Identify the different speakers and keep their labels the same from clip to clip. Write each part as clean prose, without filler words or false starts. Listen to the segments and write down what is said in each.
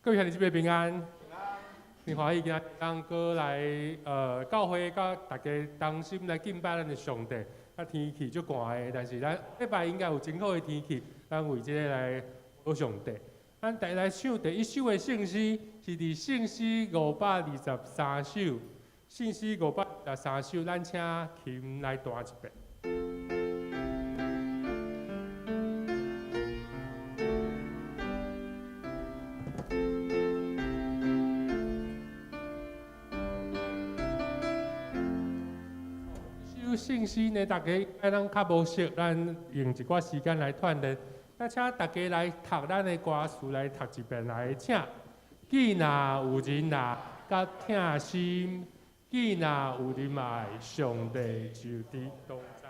Speaker 1: 各位兄弟姊妹平安，真欢喜今日当哥来教会，甲大家同心来敬拜咱的上帝。啊，天气足寒的，但是咱礼拜应该有真好的天气，咱为这个来讨上帝。咱带来唱第一首的圣诗，是伫圣诗523首。圣诗523首，咱请琴来弹一遍。信息呢，大家爱咱较无熟，咱用一寡时间来锻炼。那请大家来读咱的歌词，来读一遍来请。既然有人来甲疼心，既然有人爱，上帝就伫同在。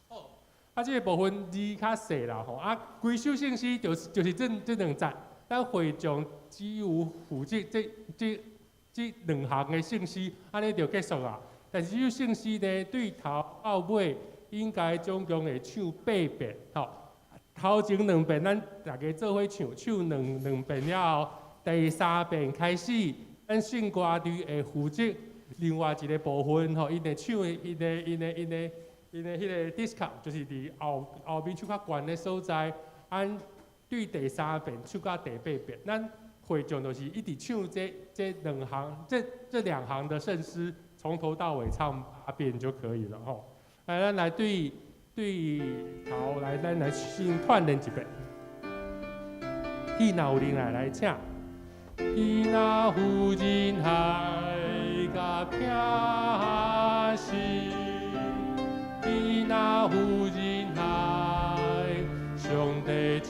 Speaker 1: 好，啊，这个部分字较细啦吼，啊，规首信息就是这两节，咱会众只有负责这两项的信息，安尼就结束啦。但是这信息呢，对头到尾应该总共会唱8遍，吼。头前2遍咱大家做伙唱，唱两遍了后，第3遍开始，咱圣歌队会负责另外一个部分，吼，因会唱的，因的迄个 discount， 就是伫后面唱较悬的所在，按对第3遍唱到第8遍，咱会众就是一直唱这两行的圣诗。从头到尾唱8遍就可以了吼。来，咱来对头来，咱来先锻炼一遍。既然有人来请，既然有人来甲疼心，既然有人来，上帝就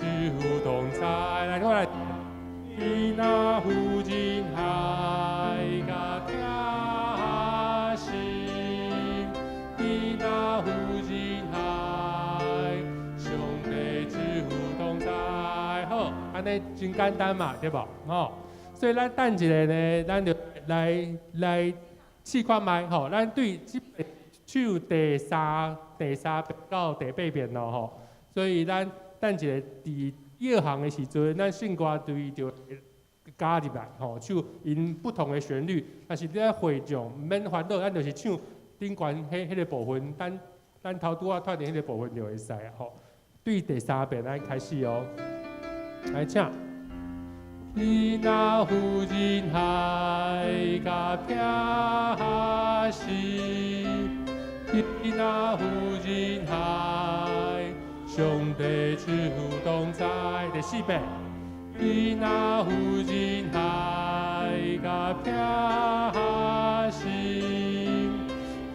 Speaker 1: 同在。来，我来。既然有人来甲疼心，既然有人来，上帝就同在。好，安尼真简单嘛，对无？吼，所以咱等一下呢，咱就来试看卖吼。咱对这唱第三遍到第8遍咯吼。所以咱等一下伫摇行的时阵，咱圣歌队就加入来吼，唱因不同的旋律。但是咧会众唔免烦恼，咱就是唱顶悬迄个部分，咱头拄仔脱离迄个部分就会使啊吼。对第3遍咱开始哦，来请。既然有人来甲疼心，既然有人来，上帝就同在。第4遍。既然有人来甲疼心，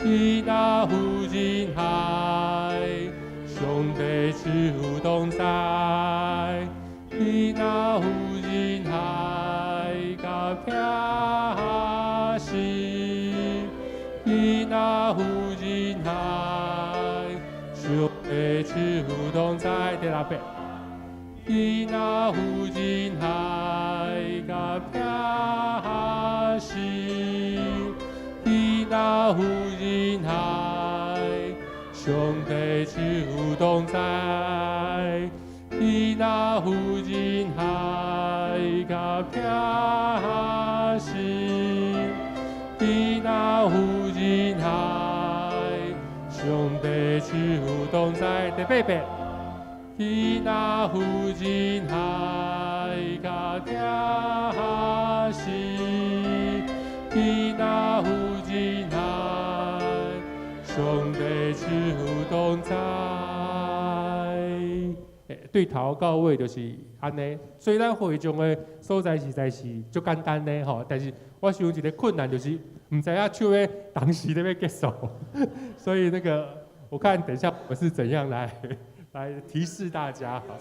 Speaker 1: 既然有人来，上帝就同在。既然有人来甲疼心，既然有人来，上帝就同在。第6遍。既然有人来甲疼心，既然有人来，上帝就同在。既然有人来甲疼心，既然有人来，上帝就同在。第8遍。既然有人来甲疼心，既然有人来，上帝就同在。对头到尾就是安尼。虽然会众的所在实在是足简单的吼，但是我想一个困难就是唔知影唱的当时咧要结束，所以那个我看等一下我是怎样来提示大家，好，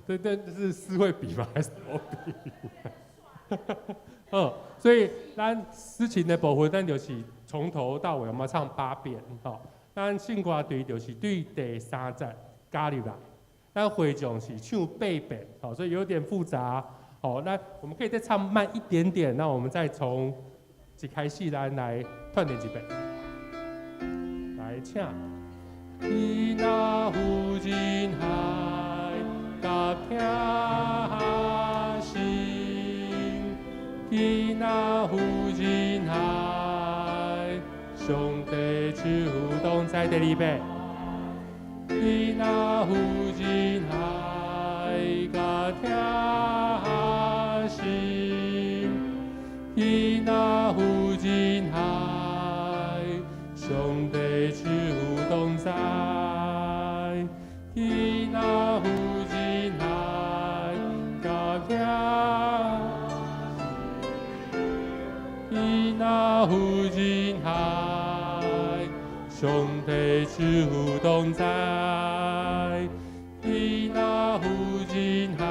Speaker 1: 这是诗会比吗？还是我比？所以咱诗情的部分，咱就是从头到尾我们唱8遍，吼。咱圣歌队就是对第3节加入来，咱会众是唱8遍，好，所以有点复杂，好，那我们可以再唱慢一点点，那我们再从一开始咱来锻炼一遍，来请。既然有人来甲疼心，上帝手同在第二遍。伊那有人海甲听心，伊那有人海，上帝手同在。伊那有人海甲听，伊那有人海，上帝手同在。伊那有人海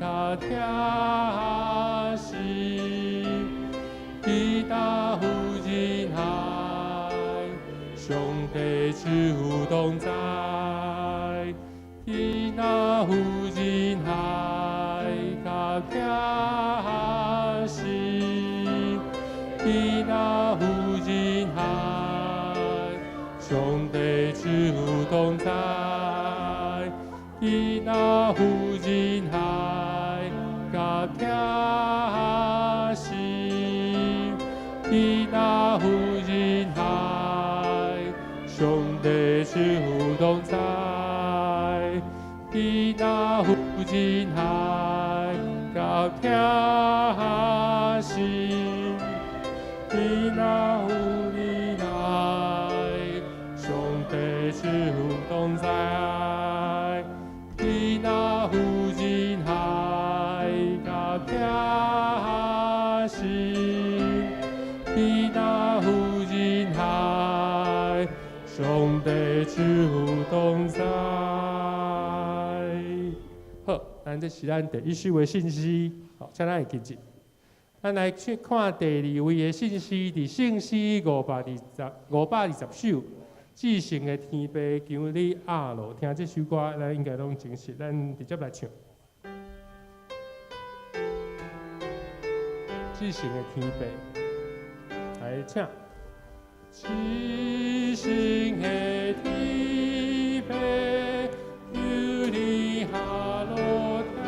Speaker 1: 甲听心，伊那有人海，上帝手同在。伊那有人海甲听心，伊那有人海，上帝手同在。伊那有人海甲听心，伊那有人海，上帝手同在。伊那有人海甲听心，伊那有人海，上帝手同在。伊那有人海甲听心，伊那有人海，上帝手同在。好，咱这是咱第一首的信息，好，请咱会记住。咱来去看第二位的信息，伫圣诗520首，至圣的天父求你阿罗，听这首歌，咱应该拢真实，咱直接来唱。至圣的天父，来唱。至圣的天父，求你阿罗听。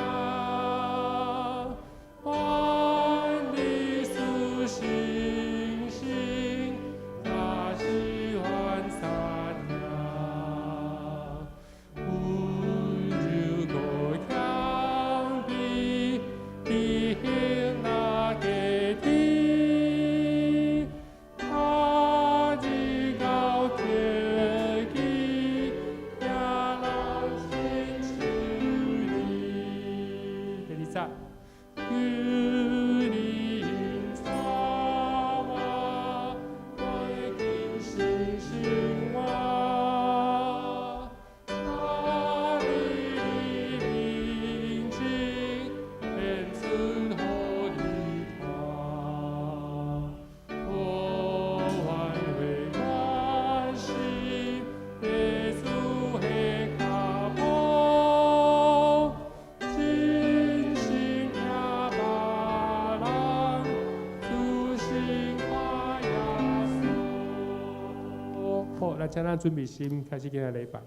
Speaker 1: 请咱准备心，开始今日礼拜。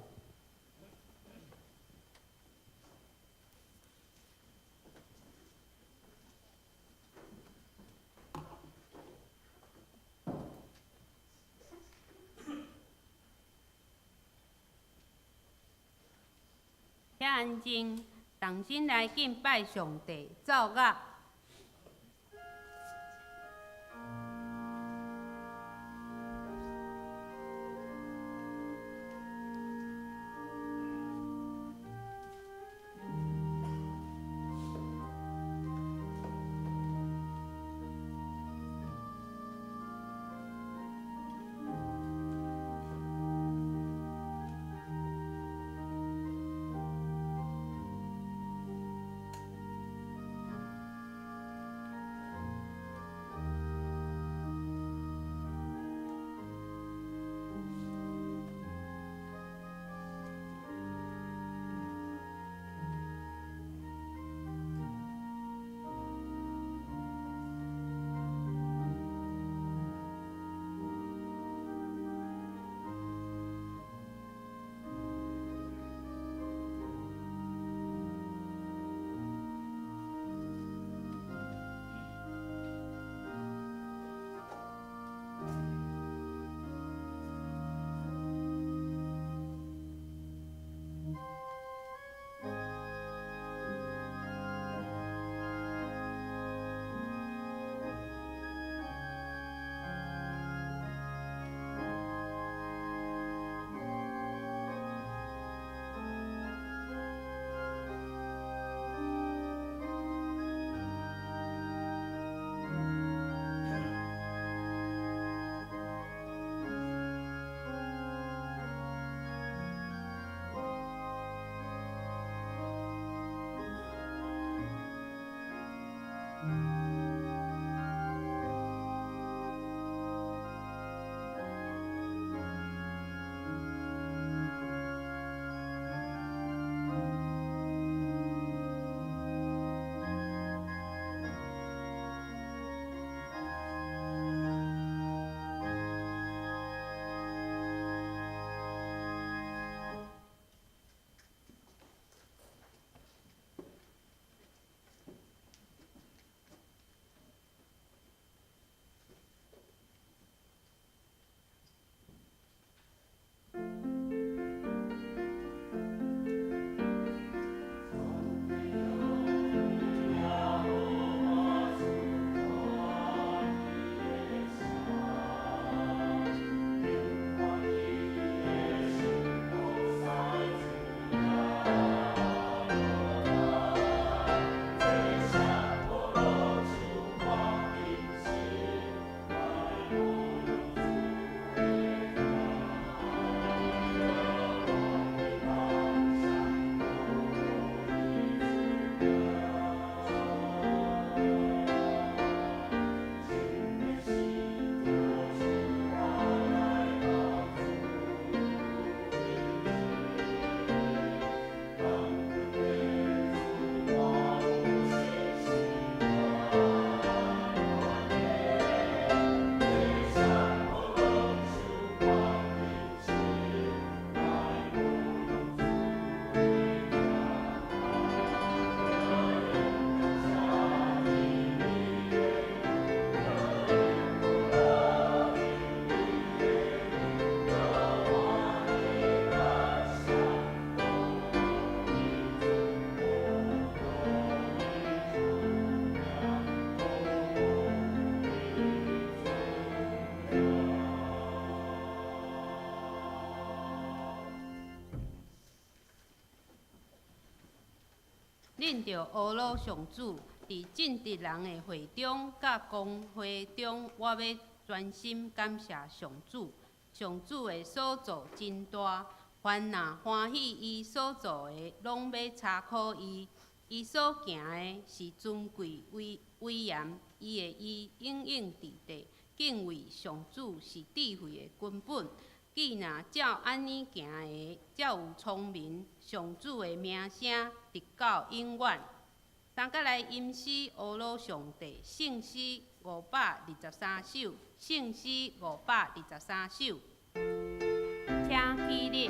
Speaker 2: 遐安静，同心来敬拜上帝，奏乐。恁着阿罗上主伫正直人的会中、甲公会中，我要专心感谢上主。上主的所做真大，凡若欢喜伊所做的，拢要查考伊。伊所行的是尊贵威严，伊的意永永伫地。敬畏上主是智慧的根本。既若照安尼行的，才有聪明。上主的名声直到永远。三甲来吟诗阿罗上帝，圣诗523首，圣诗523首，请起立。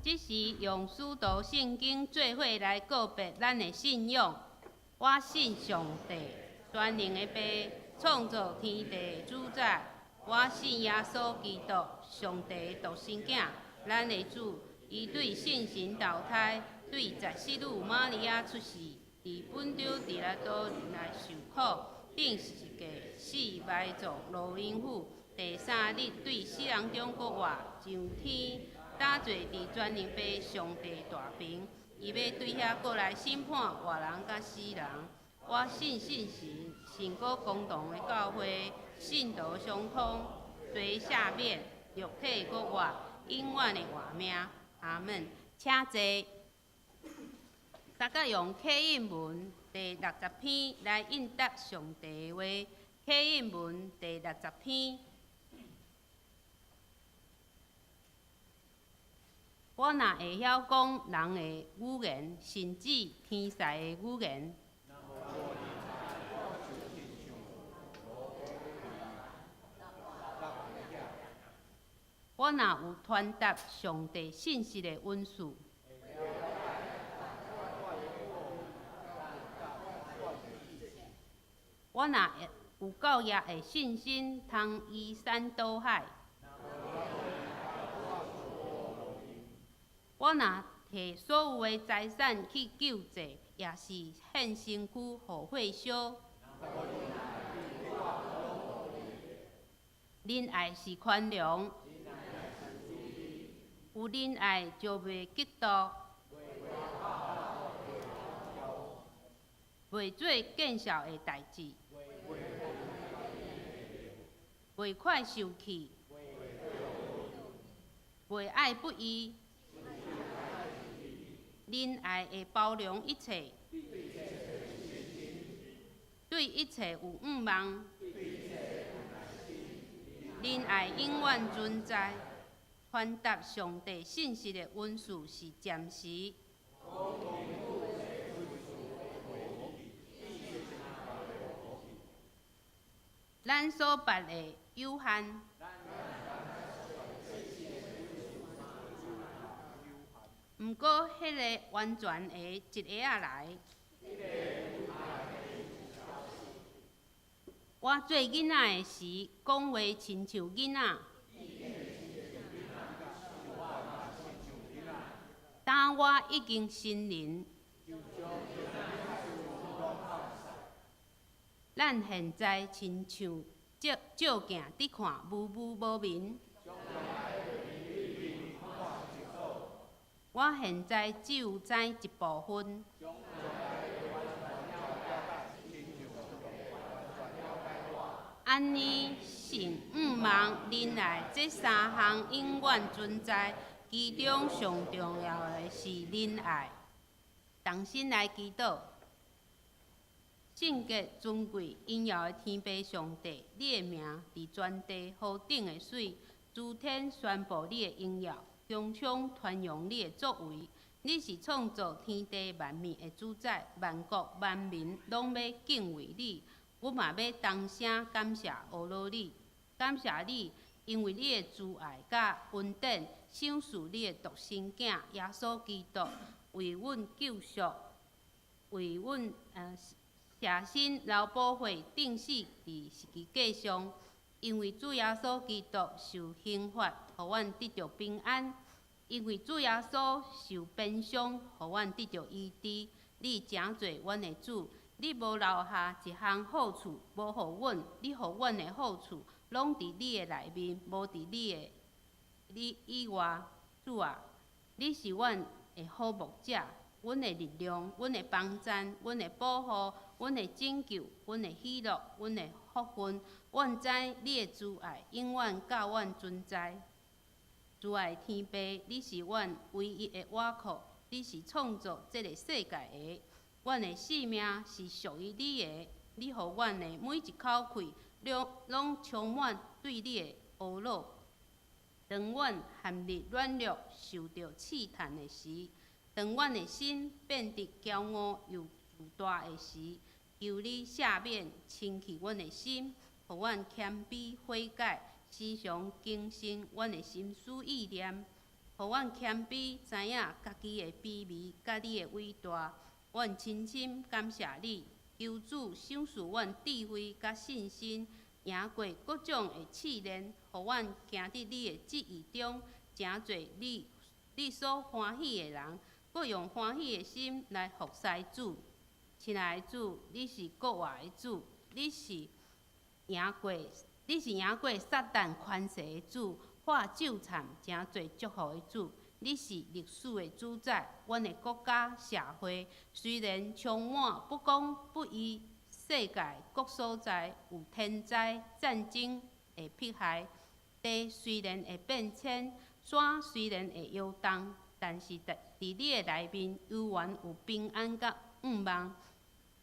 Speaker 2: 即时用使徒圣经做伙来告别咱的信仰。我信上帝，全能的爸，创造天地的主宰。我信耶稣基督，上帝的独生囝，咱的主。伊对圣神投胎，对14女玛利亚出世，伫本丢伫拉多来受苦，并是个死埋葬罗因府。第3日对死人中国活上天。打坐伫全能爸上帝大屏，伊要对遐过来审判活人甲死人。我信圣神，信果公堂的教会，信徒相通，罪赦免，肉体国活，永远的活命。阿门。请坐。大家用启应文第60篇来应答上帝的话。启应文第60篇。我若会晓讲人的语言，甚至天使的语言，我若有传达上帝信息的文字，我若有够业的信心，通移山倒海。我若摕所有的财产去救济，也是献身躯互火烧。仁爱是宽容，有仁爱就袂嫉妒，袂做见笑的代志，袂快受气，袂爱不义，仁爱会包容一切，对一切有毋望，仁爱永远存在。传达上帝信息的温事是暂时。咱所捌的有限，毋过迄个完全的一个仔来。我做囡仔的时，讲话亲像囡仔。当我已经成人，咱现在亲像照镜伫看，无无明。我现在只有知一部分。安尼信、毋望、仁爱这三项永远存在。其中上重要的是仁爱。同心来祈祷，圣洁尊贵荣耀的天父上帝，你的名伫全地何等的水，诸天宣布你的荣耀，穹苍传扬你的作为。你是创造天地万物的主宰，万国万民拢要敬畏你。我嘛要同声感谢阿罗你，感谢你。因为你的慈爱甲恩典，赏赐你的独生囝耶稣基督，为阮救赎，为阮舍身流宝血，钉死伫十字架上。因为主耶稣基督受刑罚，互阮得着平安；因为主耶稣受鞭伤，互阮得着医治。你诚做阮的主，你无留下一项好处无互阮，你互阮的好处。拢伫你的内面，无伫你以外。主啊，你是阮的好牧者，阮的力量，阮的帮赞，阮的保护，阮的拯救，阮的喜乐，阮的福分。阮知你的慈爱永远甲阮存在。慈爱天父，你是阮唯一的倚靠，你是创造这个世界的。阮的性命是属于你的，你互阮的每一口气。拢充满对你的懊恼。当阮陷入软弱、受到试探的时，当阮的心变得骄傲又自大的时，求你赦免、清去阮的心，互阮谦卑悔改，时常更新阮的心思意念，互阮谦卑知影家己的卑微，甲你的伟大。阮真心感谢你。求主赏赐阮智慧甲信心，赢过各种的试炼，互阮行伫你的旨意中，诚做你所欢喜的人，各用欢喜的心来服侍主。亲爱的主，你是国外的主，你是赢过撒旦权势的主，化咒惨诚做祝福的主。你是历史的主宰，阮的国家社会虽然充满不公不义，世界各所在有天灾战争的迫害，地虽然会变迁，山虽然会摇动，但是伫你的内面永远有平安甲毋望。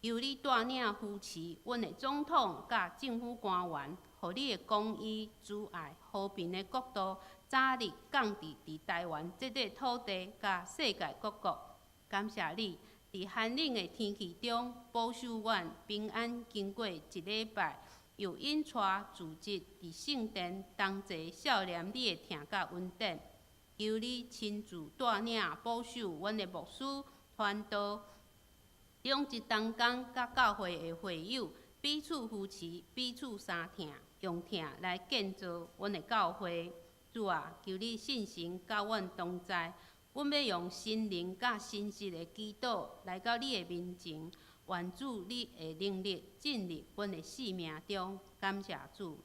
Speaker 2: 由你带领扶持阮的总统甲政府官员，互你的公义、慈爱、和平的国度早日降伫台湾这块土地甲世界各国。感谢你，伫寒冷的天气中保守阮平安经过一礼拜，又引带自职伫圣殿同齐笑念你的疼甲恩典。求你亲自带领保守阮的牧师、传道。中一同工甲教会的会友彼此扶持，彼此相疼，用疼来建造阮的教会。主啊，求你信心甲阮同在，阮要用心灵甲真实的祈祷来到你的面前，愿主你的能力进入阮的生命中。感谢主，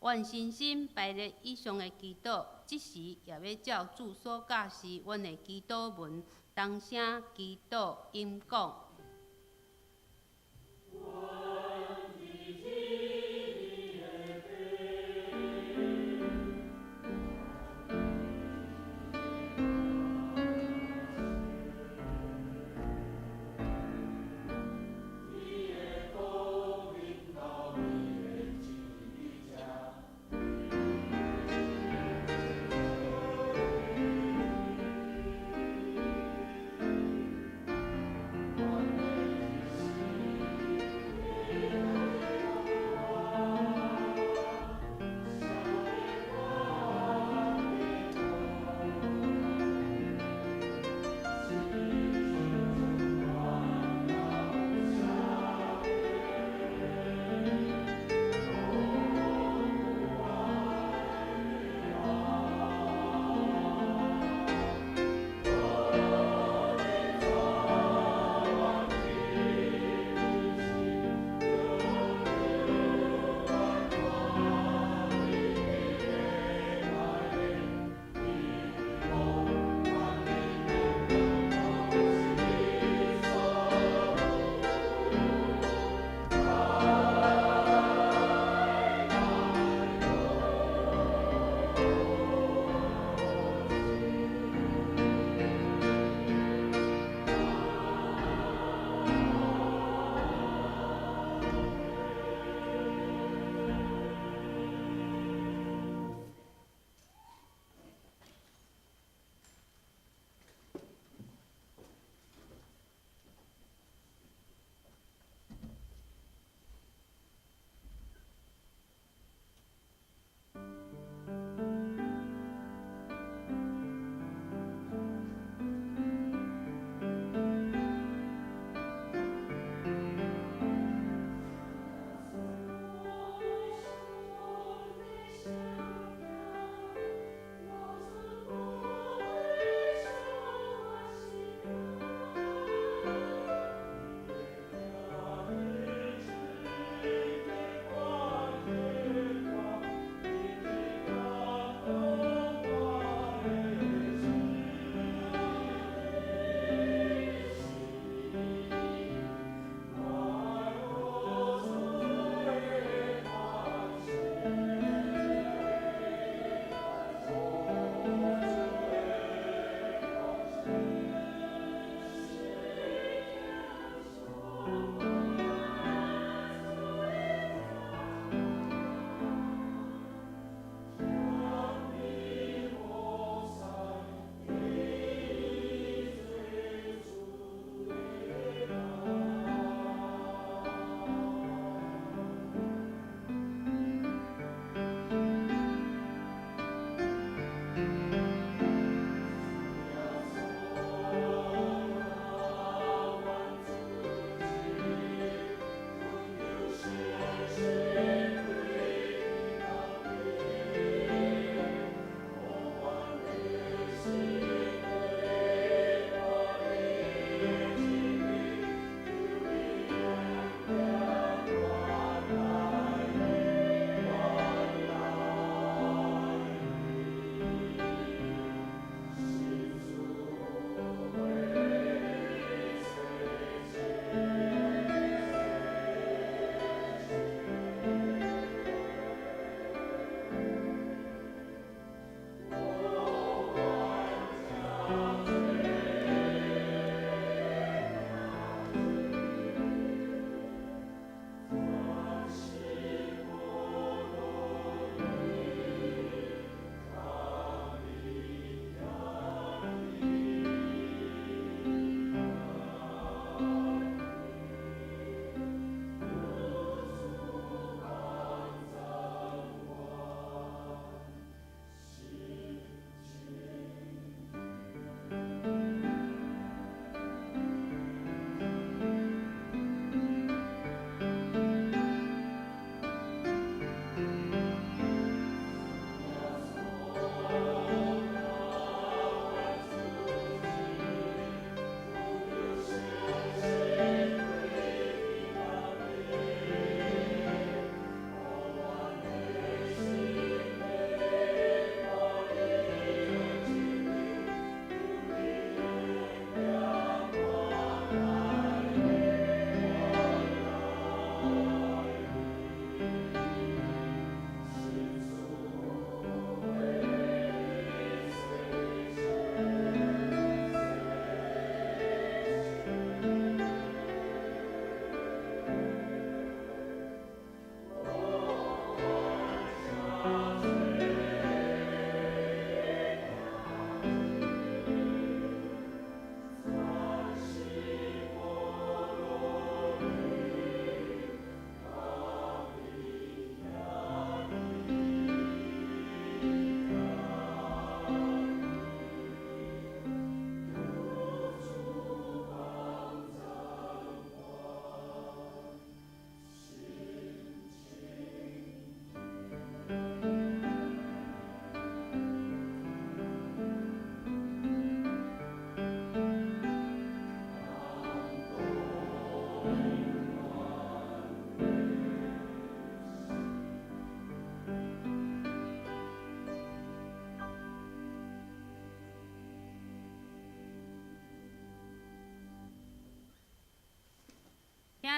Speaker 2: 愿信心排列以上的祈祷，即时也要照主所教示阮的祈祷文，同声祈祷应讲。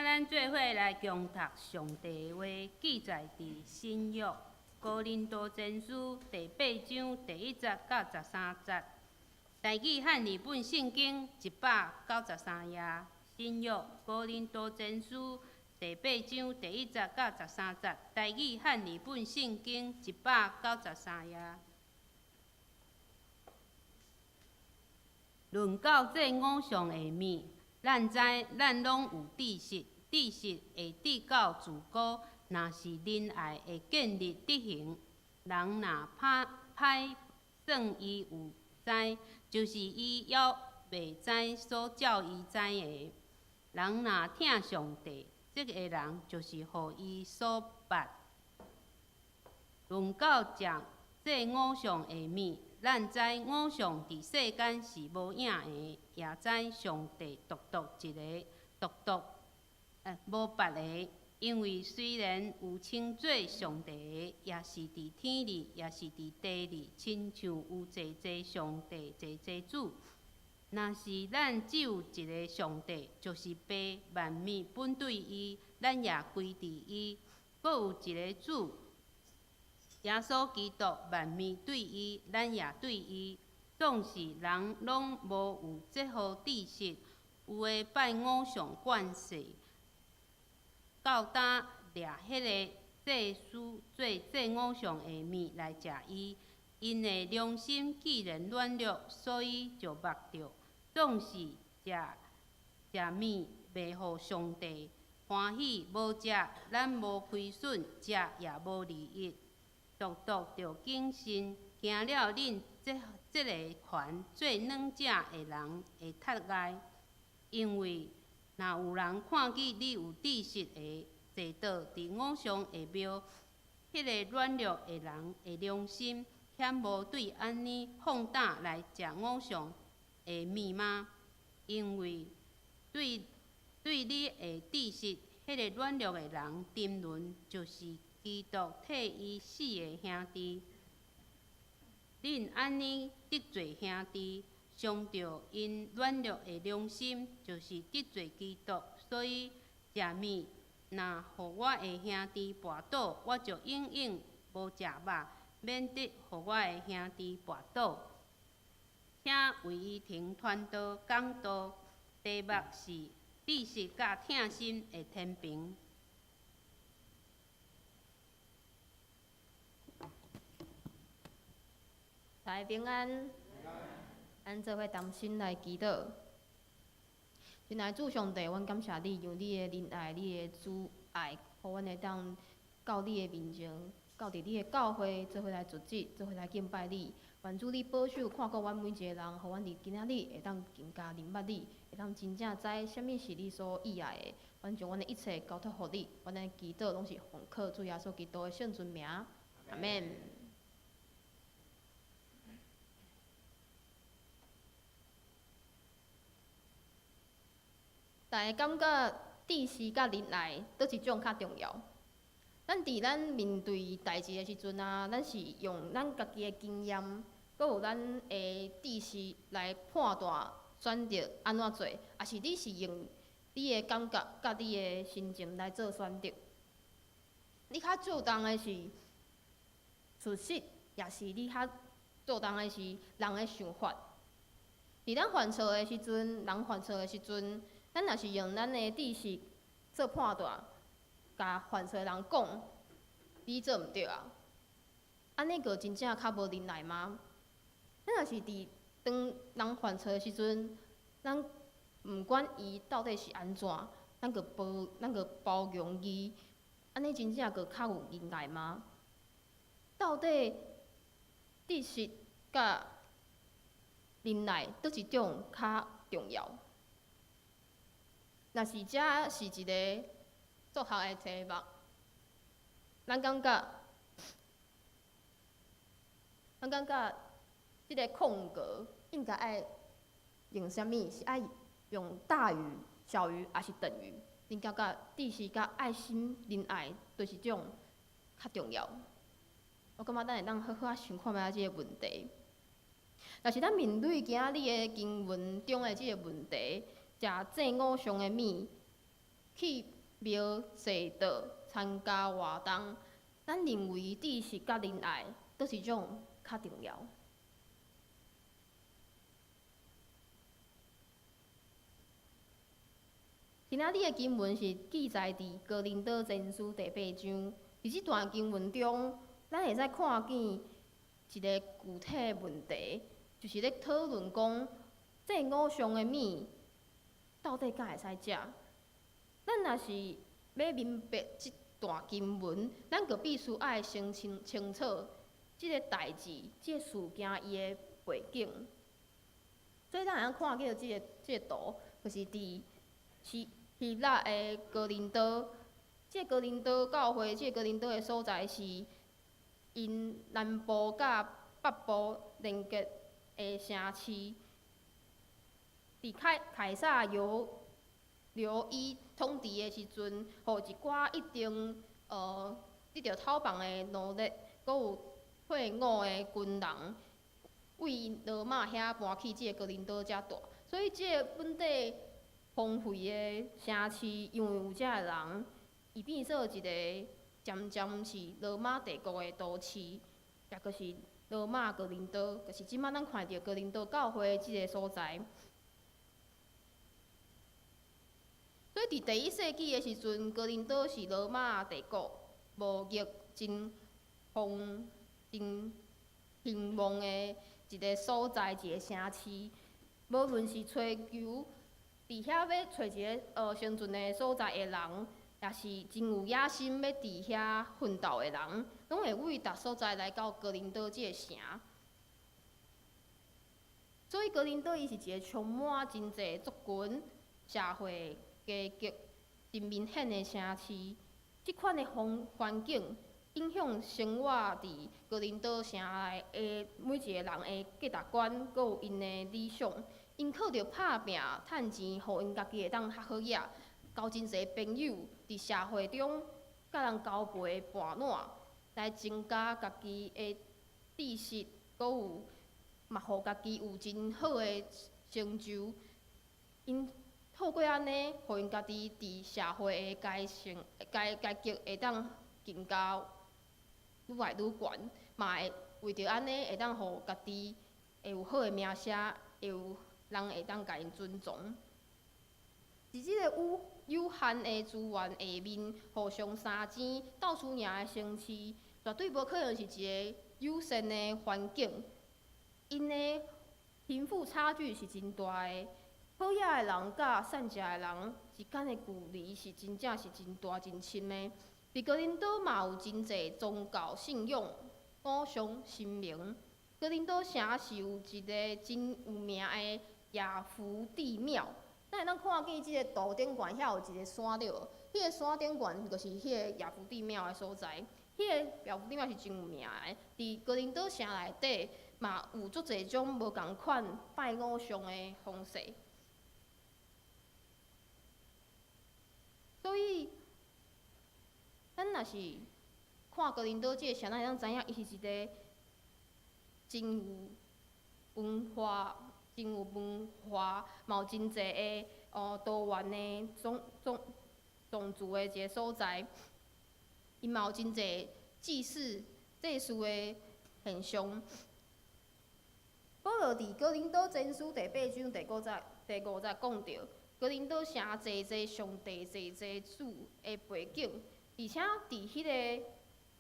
Speaker 2: 咱做伙来共读上帝的话，记载伫新约哥林多前书第8章第1节到13节。台语汉语本圣经193页。新约哥林多前书第8章第1节到13节。台语汉语本圣经193页。论到这五项下面，咱知咱拢有知识，知识会直到自古。若是仁爱会建立德行，人若歹算伊有知，就是伊犹袂知所叫伊知的。人若疼上帝，这个人就是互伊所捌。论到这五项下面，咱知五项伫世间是无影的，也知上帝独一个，无别个。因为虽然有称作上帝的，也是伫天里，也是伫地里，亲像有济济上帝、济济主。若是咱只有一个上帝，就是爸，万物本对伊，咱也归伫伊；阁有一个主，耶稣基督，万物对伊，咱也对伊。总是人拢无有这号知识，有诶拜五常惯势。到呾掠迄个祭司做这五常下面来食伊，因的良心既然软弱，所以就目着，总是食面袂互上帝欢喜，无食咱无亏损，食也无利益，独着谨慎，惊了恁这个权做软食的人会脱害，因为若有人看见你有知识的，坐倒伫五常下庙，迄个软弱的人的良心，险无对安尼放胆来食五常的面吗？因为对你的知识，迄个软弱的人沉沦，就是基督替伊死的兄弟。恁安尼得罪兄弟，伤着因软弱的良心，就是得罪基督。所以食面，若互我的兄弟跋倒，我就永远无食肉，免得互我的兄弟跋倒。请为伊停传道讲道，题目是知识甲疼心的天平。
Speaker 3: 大家平安，咱做伙同心来祈祷。亲爱的主上帝，阮感谢你，用你的仁爱、你的慈爱，互阮会当到你的面前，到伫你的教会，做伙来聚集，做伙来敬拜你。愿主你保守看顾阮每一个人，互阮伫今仔日会当更加明白你，会当真正知啥物是你所喜爱的。阮将阮的一切交托互你，阮的祈祷拢是奉靠主耶稣基督的圣尊名，阿免。大家感觉知识甲仁爱倒一种较重要？咱伫咱面对代志的时阵啊，咱是用咱家己的经验，阁有咱的知识来判断选择安怎做，还是你是用你的感觉甲你的心情来做选择？你较主动的是事实，也是你较主动的是人的想法？伫咱犯错的时阵，人犯错的时阵，咱若是用咱的知识做判断，甲犯错的人讲，你做毋对啊，安尼个真正较无仁爱吗？咱若是伫当人犯错的时阵，咱毋管伊到底是安怎，咱个包容伊，安尼真正个较有仁爱吗？到底知识甲仁爱倒一种较重要？若是遮是一个作学的题目，咱感觉即个空格应该爱用啥物？是爱用大于、小于，还是等于？恁感觉知识甲爱心、仁爱，都是种较重要。我感觉咱会当好好想看觅即个问题。若是咱面对今仔日的经文中的即个问题，食这五常的面，去庙祭道参加活动，咱认为知识甲仁爱倒是种较重要。今仔日的经文是记载伫哥林多前书第8章。伫即段经文中，咱会使看见一个具体问题，就是咧讨论讲，这五项的物到底敢会使食？咱若是要明白即段经文，咱就必须爱先清楚即个代志、即个事件伊的背景。所以咱会通看见即个图，就是伫希腊的哥林多，即个哥林多教会，即个哥林多的所在是因南部甲北部连接的城市。伫凯撒由伊统治的时阵，互一寡一定得到讨伐的奴隶，阁有退伍的军人，为罗马遐搬去即个哥林多遮住。所以即个本地荒废的城市，因为有遮个人，伊变做一个渐渐是罗马帝国的都市，也就是罗马哥林多，就是即摆咱看到哥林多教会即个所在。所以伫第1世纪的时阵，哥林多是罗马帝国贸易真兴旺的一个所在，一个城市。无论是找求伫遐要找一个生存的所在的人，也是真有野心要伫遐奋斗的人，拢会为逐所在来到哥林多即个城。所以哥林多伊是一个充满真济族群、社会阶级真明显的城市。即款的环境影响生活伫哥林多城内的每一个人的价值观，阁有因的理想。因靠着拍拼趁钱，互因家己会当较好野，交真侪朋友，伫社会中甲人交陪伴暖，来增加家己的知识，阁有嘛，互家己有真好的成就。因透过安尼，互因家己伫社会的阶级会当更加愈来愈悬，嘛会为着安尼会当互家己会有好的名声，会有人会当甲因尊重。伫即个有限的资源下面，互相相争、到处赢的城市，绝对无可能是一个友善的环境。因的贫富差距是真大的，好野的人甲善食的人之间的距离是真正是真大真深的。伫哥林多嘛有真济宗教信仰，偶像神明。哥林多城是有一个真有名的亚福地庙，咱会当看见即个图顶悬遐有一个山着，迄个山顶悬就是迄个亚福地庙的所在。迄个亚福地庙是真有名的，伫哥林多城内底嘛有足侪种无共款拜偶像的方式。所以，咱若是看哥林多即个城，咱会当知影伊是一个真有文化、嘛有真济的多元的种族的一个所在。伊嘛有真济祭祀祭祀的现象。保罗伫哥林多前书第8章第5节讲到，哥林多城济上帝济主的背景，而且伫迄个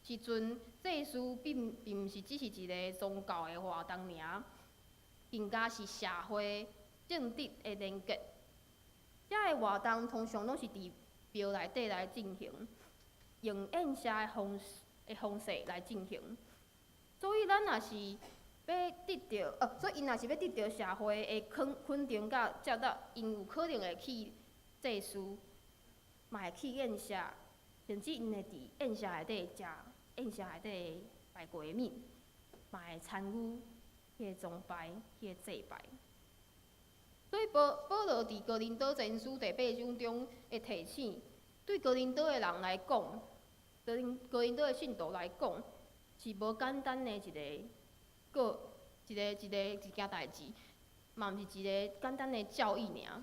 Speaker 3: 时阵，祭祀并毋是只是一个宗教的活动尔，更加是社会政治的连结。遮个活动通常拢是伫庙内底来进行，用宴社的方式来进行。所以咱若是要得到，所以因若是要得到社会的肯定甲接纳，因有可能会去祭祀，嘛会去宴社，甚至因会伫宴社内底食宴社内底拜过的物，嘛会参与迄个崇拜、迄个祭拜。所以保罗伫哥林多前书第8章中会提醒，对哥林多的人来讲，哥林多的信徒来讲，是无简单的一件代志，嘛毋是一个简单的教义尔。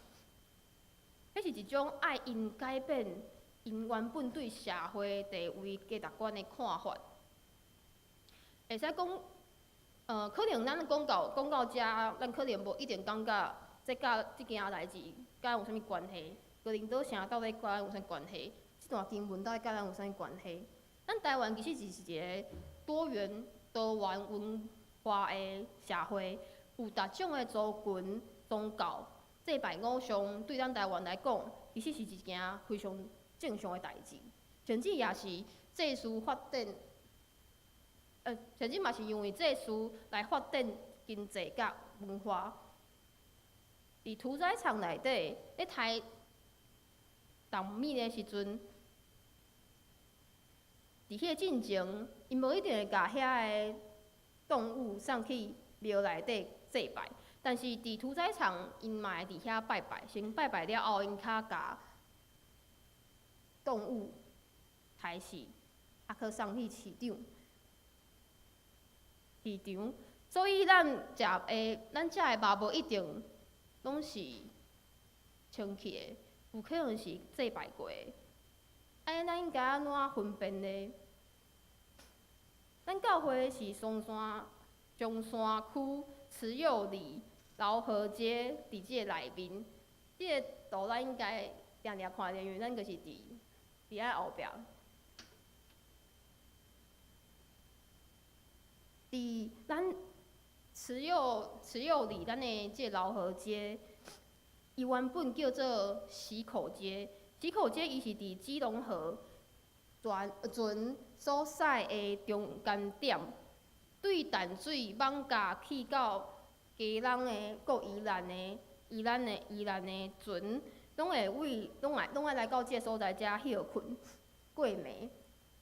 Speaker 3: 迄是一种爱因改变因原本对社会地位、价值观的看法。会使讲，可能咱讲到遮，咱可能无一定感觉甲即件代志甲咱有啥物关系。哥林多城到底甲咱有啥关系？即段经文到底甲咱有啥物关系？咱台湾其实就是一个多元文化的社会，有逐种的族群、宗教、祭拜偶像，对咱台湾来讲，其实是一件非常正常的代志。甚至也是祭祀发展，甚至嘛是因为祭祀来发展经济甲文化。伫屠宰场内底咧杀动物的时阵，伫迄个进前，因无一定会甲遐个动物送去庙内底祭拜，但是伫屠宰场，因嘛会伫遐拜拜，先拜拜了后，因较甲动物杀死，去送去市场。所以咱食的肉无一定拢是清气的，有可能是祭拜过的。咱应该安怎分辨呢？咱教会是中山区慈幼里饶河街伫即个内面，即个图咱应该定定看着，因为咱就是伫遐后壁。伫咱慈幼里咱的即个饶河街，伊原本叫做溪口街。溪口街伊是伫基隆河船所驶的中间点，对淡水、艋舺去到基隆的、搁宜兰的船，拢爱来到即个所在遮休困过暝。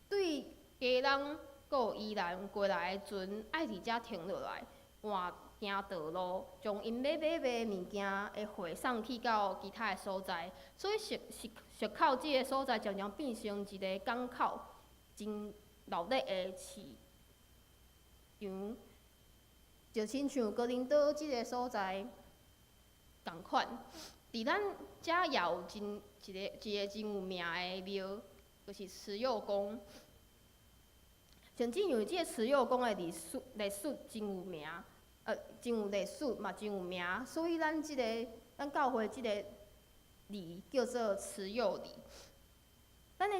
Speaker 3: 对基隆、搁宜兰过来的船，爱伫遮停落来，换行道路，将因要买的物件的货送去到其他的所在，所以石口即个所在渐渐变成一个港口，真闹热的市场，就亲像哥林多即个所在共款。伫咱遮也有一个真有名的庙，就是慈幼宫。甚至因为即个慈幼宫的历史真有名，真有历史嘛，真有名，所以咱教会即个里叫做慈幼里。咱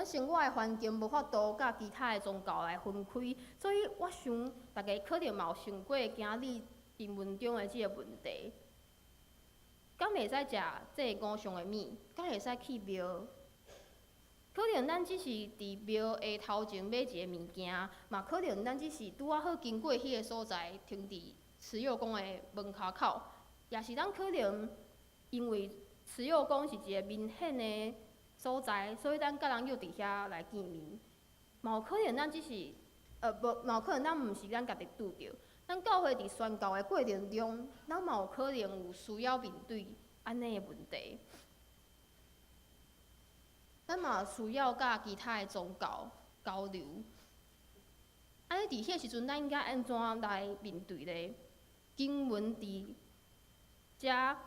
Speaker 3: 生活的环境无法度甲其他的宗教来分开，所以我想大家可能嘛有想过今日经文中的即个问题：敢袂使食这个偶像的物？敢会使去庙？可能咱只是伫庙的头前买一个物件，嘛可能咱只是拄啊好经过迄个所在，停伫慈幼宫的门骹口，也是咱可能因为慈幼宫是一个明显的所在，所以咱甲人约伫遐来见面。嘛有可能咱只是，嘛有可能咱毋是咱家己拄着。咱教会伫宣教的过程中，咱嘛有可能有需要面对安尼的问题。咱嘛需要甲其他的宗教交流。安尼伫迄个时阵，咱应该安怎来面对呢？经文伫遮，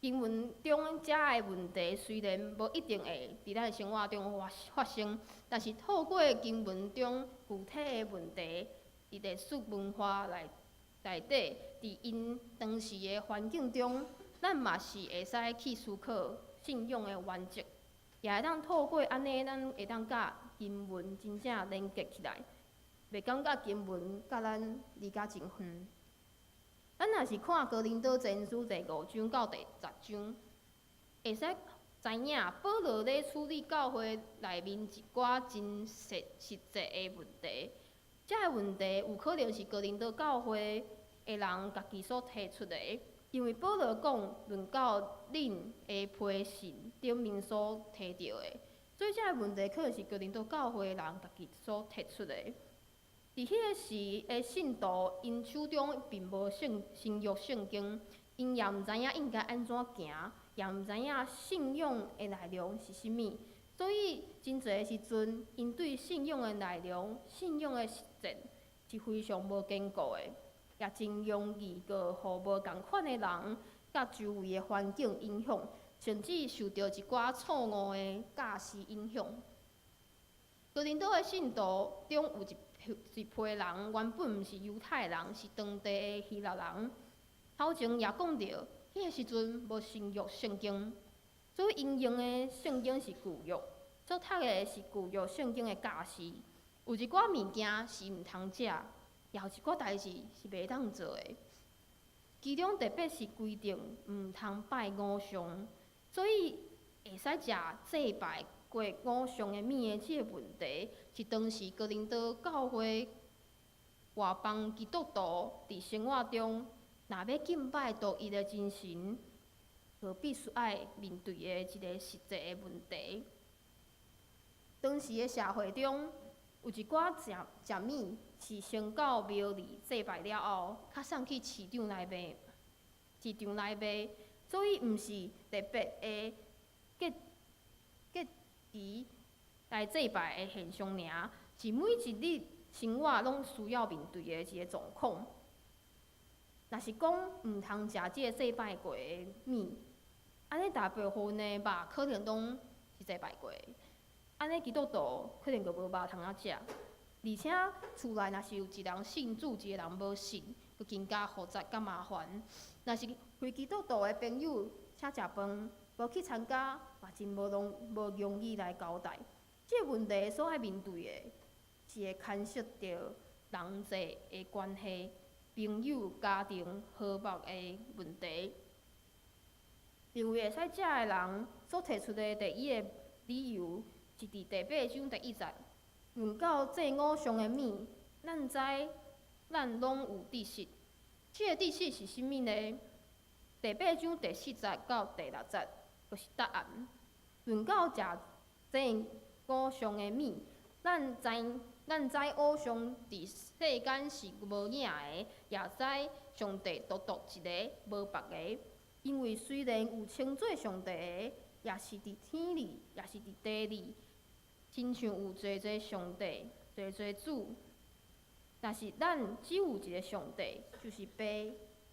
Speaker 3: 经文中遮的问题虽然无一定会伫咱的生活中发生，但是透过经文中具体的问题，伫历史文化内底，伫因当时的环境中，咱嘛是会使去思考信仰的原则。也会当透过安尼，咱会当甲经文真正连结起来，袂感觉经文甲咱离甲真远。咱若是看哥林多前书第5章到第10章，会使知影保罗咧处理教会内面一寡真实际的问题。这个问题有可能是哥林多教会的人家己所提出的。因为保罗讲论到恁的批信顶面所提到的，所以这个问题可能是哥林多教会的人家己所提出的。伫迄个时的信徒，因手中并无新约圣经，因也毋知影应该安怎行，也毋知影信仰的内容是啥物，所以真侪时阵，因对信仰的内容、信仰的实践是非常无坚固的。也真容易个互无共款的人甲周围的环境影响，甚至受到一寡错误的教示影响。哥林多的信徒中有一批人原本毋是犹太人，是当地的希腊人。头前也讲到，迄个时阵无新约圣经，所以因用的圣经是旧约，所读的是旧约圣经的教示。有一寡物件是毋通食，也有一寡代志是袂当做的。其中特别是规定毋通拜偶像，所以会使食祭拜过偶像的物的即个问题，是当时哥林多教会外邦基督徒伫生活中，若要敬拜独一的真神，就必须爱面对的一个实际的问题。当时的社会中，有一寡食物是先到庙里祭拜了后，较送去市场内卖。所以毋是特别的节期来祭拜的现象尔，是每一日生活拢需要面对的一个状况。若是讲毋通食即个祭拜过的物，安尼大部分的肉可能拢是祭拜过的，安尼基督徒可能就无肉通食。而且厝内若是有一人信主，一个人无信，就更加复杂甲麻烦。若是非基督徒的朋友请食饭，无去参加，嘛真无容易来交代。即个问题所爱面对的，是会牵涉到人际的关系、朋友、家庭和睦的问题。认为会使食的人所提出的第一个理由，是伫第8章第1节。论到祭偶像的物，咱知咱拢有知识。即个知识是甚物呢？第8章第4节到第6节，就是答案。论到食祭偶像的物，咱知偶像伫世间是无影的，也知上帝独一个无别个。因为虽然有称作上帝的，也是伫天里，也是伫地里。亲像有侪上帝、侪主，但是咱只有一个上帝，就是爸，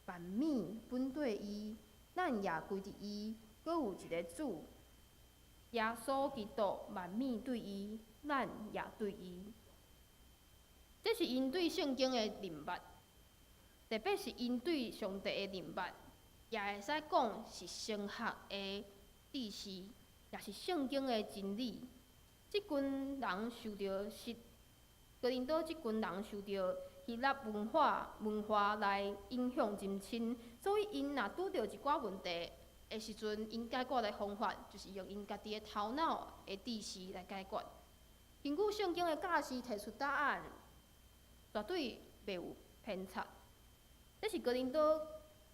Speaker 3: 万物本对伊，咱也归伫伊。阁有一个主，耶稣基督，万物对伊，咱也对伊。这是因对圣经的认捌，特别是因对上帝的认捌，也会使讲是神学的知识，也是圣经的真理。即群人受到哥林多即群人受到希腊文化来影响真深，所以因若拄着一寡问题的时阵，因解决的方法就是用因家己的头脑的知识来解决。根据圣经的教示提出答案，绝对袂有偏差。这是哥林多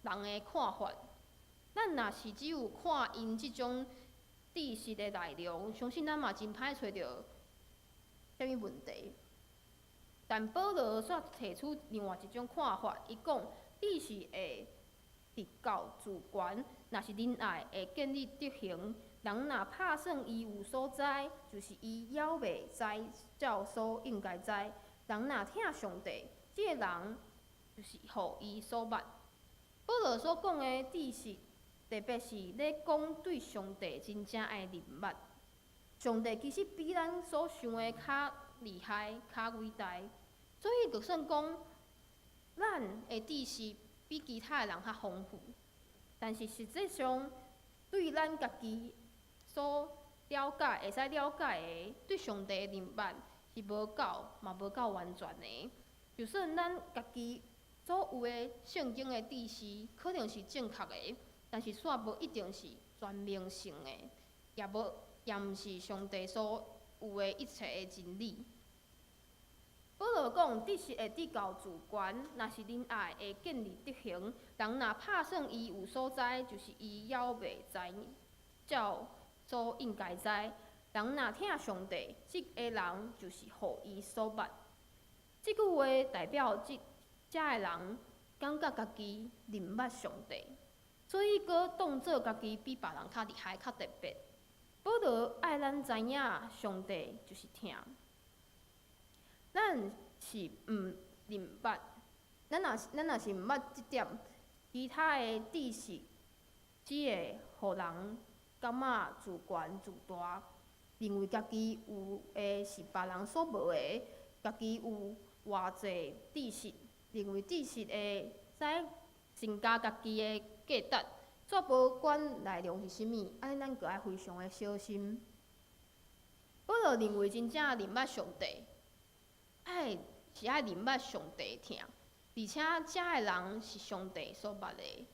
Speaker 3: 人的看法。咱若是只有看因即种知识的内容，相信咱嘛真歹找到啥物问题。但保罗却提出另外一种看法，伊讲知识会直教自悬，若是仁爱会建立德行。人若拍算伊有所知，就是伊还袂知照所应该知。人若疼上帝，即个人就是互伊所捌。保罗所讲的知识，特别是咧讲对上帝真正爱认捌。上帝其实比咱所想的较厉害、较伟大，所以就算讲咱的知识比其他人较丰富，但是实际上对咱家己所了解、会使了解的对上帝的认捌是无够，嘛无够完全的。就算咱家己所有的圣经的知识可能是正确的，但是煞无一定是全面性的，也毋是上帝所有的一切的真理。保罗讲，知识会直教自悬，若是仁爱会建立德行。人若拍算伊有所知，就是伊还袂知照所应该知。人若疼上帝，即个人就是互伊所捌。即句话代表遮个人感觉家己认捌上帝，所以阁当作家己比别人较厉害、较特别。保罗爱咱知影，上帝就是疼。咱是毋认捌，咱若是毋捌即点，其他的知识只会互人感觉自悬自大，认为家己有诶是别人所无诶，家己有偌济知识，认为知识会使增加家己诶价值，煞无管内容是啥物，安尼咱个爱非常诶小心。保罗认为真正认捌上帝，是爱认捌上帝疼，而且遮诶人是上帝所捌诶。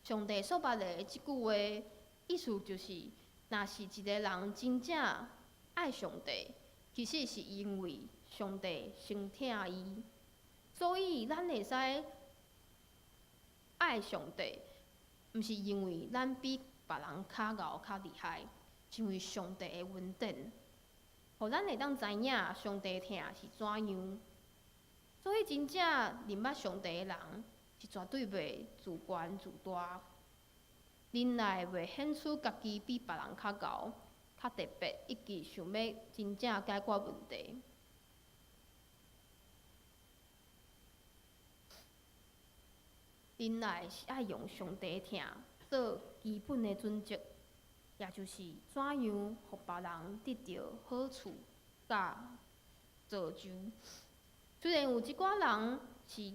Speaker 3: 上帝所捌诶即句话，意思就是，若是一个人真正爱上帝，其实是因为上帝先疼伊，所以咱会使爱上帝，毋是因为咱比别人较敖较厉害，是因为上帝诶恩典，互咱会当知影上帝疼是怎样。所以真正认捌上帝诶人，是绝对袂自悬自大，忍耐袂显出家己比别人较敖、较特别，以及想要真正解决问题。忍耐是爱用上帝疼做基本的准则，也就是怎样互别人得到好处、甲造就。虽然有一寡人是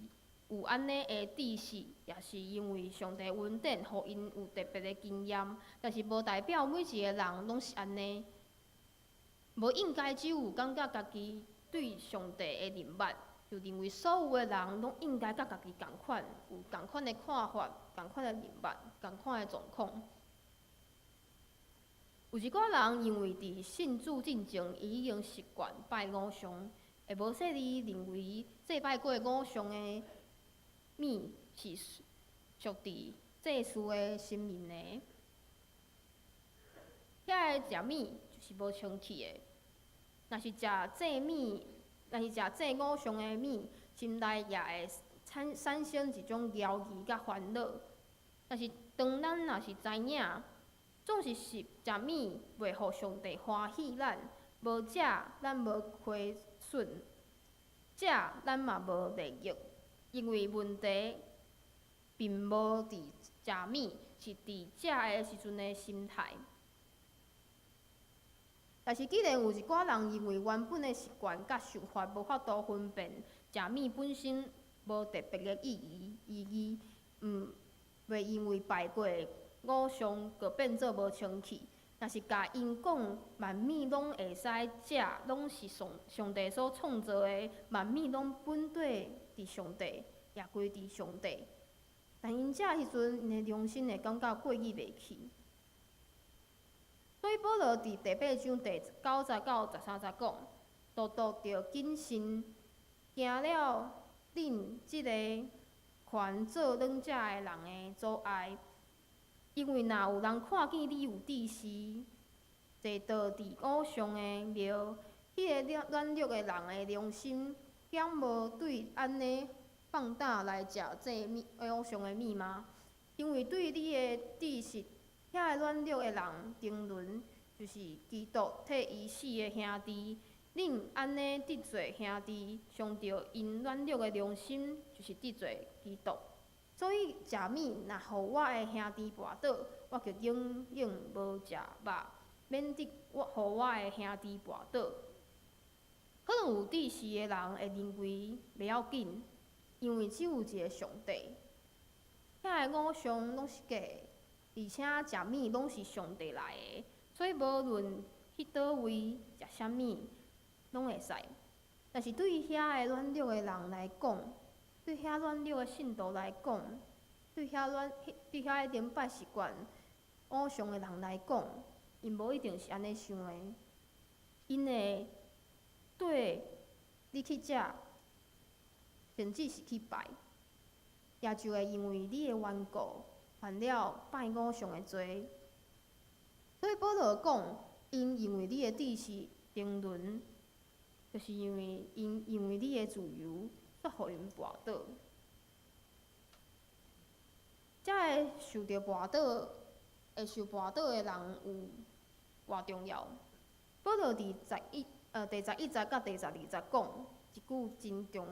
Speaker 3: 有安尼的知识，也是因为上帝恩典，互因有特别的经验，但是无代表每一个人拢是安尼。无应该只有感觉家己对上帝的认捌，就认为所有的人拢应该甲家己共款，有共款的看法、共款的认捌、共款的状况。有一寡人认为伫信主进前，伊已经习惯拜偶像，会无说你认为祭拜过偶像的物是属伫祭祀的神明的，遐个食物就是无清气的。若是食祭物，若是食祭偶像的物，心内也会产生一种妖异甲烦恼。但是当咱若是知影，总是食物袂互上帝欢喜咱，无食咱无亏损，食咱嘛无利益，因为问题并无伫食物，是伫食的时阵的心态。但是，既然有一寡人认为原本的习惯甲想法无法度分辨食物本身无特别的意义，袂因为拜过偶像就变做无清气。若是甲因讲万物拢会使食，拢是上帝所创造的，万物拢本底伫上帝，也归伫上帝。但因食迄阵，因的良心会感觉过意袂去。所以保罗伫第8章第9节到13节讲，独独着谨慎，惊了恁即个权做软食的人的阻碍。因为若有人看见你有知识，坐倒伫偶像的庙，迄个软弱的人的良心，敢无对安尼放胆来食这偶像的物吗？因为对你的知识，遐个软弱的人定论，就是基督替伊死的兄弟。恁安尼得罪兄弟，伤着因软弱的良心，就是得罪基督。所以食物若互我的兄弟跋倒，我就永远无食肉，免得互我的兄弟跋倒。可能有知识的人会认为袂要紧，因为只有一个上帝。遐个偶像拢是假的，而且食物拢是上帝来的，所以无论去倒位食啥物，拢会使。但是对遐个软弱的人来讲，对遐软弱的信徒来讲，对遐连拜习惯偶像的人来讲，因无一定是安尼想的。因会对你去食，甚至是去拜，也就会因为你的缘故犯了拜偶像的罪。所以保罗讲，因认为你的知识定论，就是因为你的自由，煞互因跋倒。遮个受到跋倒，会受跋倒的人有偌重要？保罗伫第11节到第12节讲一句真重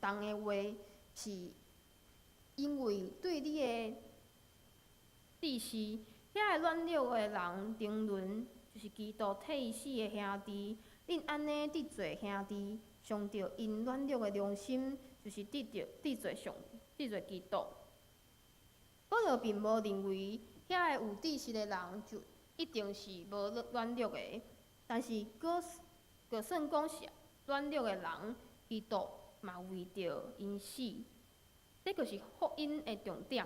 Speaker 3: 的话，是因为对你的知识遐个软弱个人沉沦，就是基督替伊死个兄弟。恁安尼得罪兄弟，上着因软弱个良心，就是得罪基督。保罗并无认为遐个有知识个人就一定是无软弱个，但是佫算讲是软弱个人，基督嘛为着因死。这就是福音的重点。